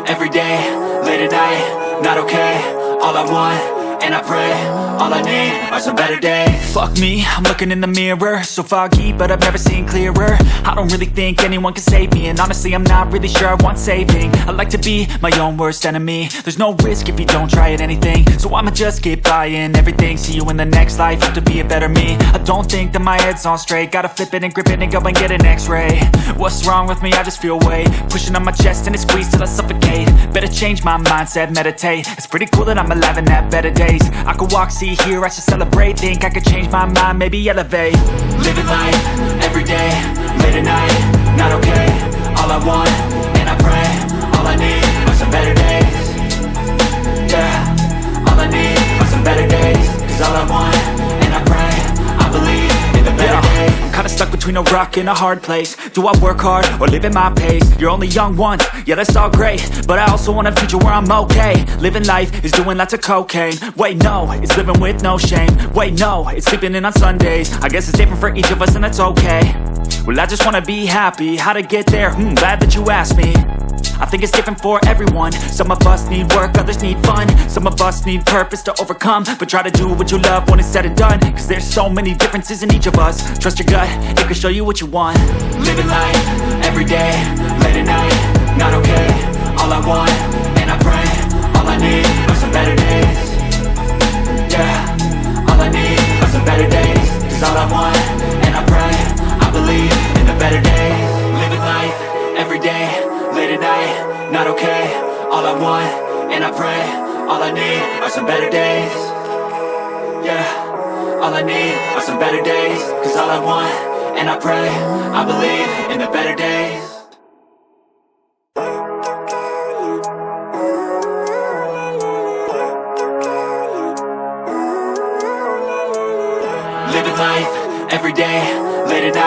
every day, late at night, not okay. All I want, and I pray, all I need are some better days. Fuck me, I'm looking in the mirror, so foggy, but I've never seen clearer. I don't really think anyone can save me, and honestly I'm not really sure I want saving. I like to be my own worst enemy. There's no risk if you don't try at anything, so I'ma just keep buying everything. See you in the next life, have to be a better me. I don't think that my head's on straight, gotta flip it and grip it and go and get an x-ray. What's wrong with me? I just feel weight pushing on my chest and it squeezes till I suffocate. Better change my mindset, meditate. It's pretty cool that I'm alive and have better days. I could walk, see, hear, I should celebrate. Think I could change my mind, maybe elevate. Living life, every day, late at night, not okay. All I want, and I pray, all I need are some better days. Yeah, all I need are some better days. Cause all I want, and I pray, I believe in the better days. I'm kinda stuck between a rock and a hard place. Do I work hard or live at my pace? You're only young once, yeah that's all great, but I also want a future where I'm okay. Living life is doing lots of cocaine. Wait no, it's living with no shame. Wait no, it's sleeping in on Sundays. I guess it's different for each of us and that's okay. Well I just wanna be happy, how to get there? Glad that you asked me. I think it's different for everyone. Some of us need work, others need fun. Some of us need purpose to overcome. But try to do what you love when it's said and done. Cause there's so many differences in each of us. Trust your gut, it can show you what you want. Living life, every day, late at night, not okay. All I want, and I pray, all I need are some better days. Yeah, all I need are some better days. Cause all I want, and I pray, I believe in the better days. Living life, every day, late at night, not okay. All I want, and I pray, all I need are some better days. Yeah, all I need are some better days. Cause all I want, and I pray, I believe in the better days. Living life, every day, late at night.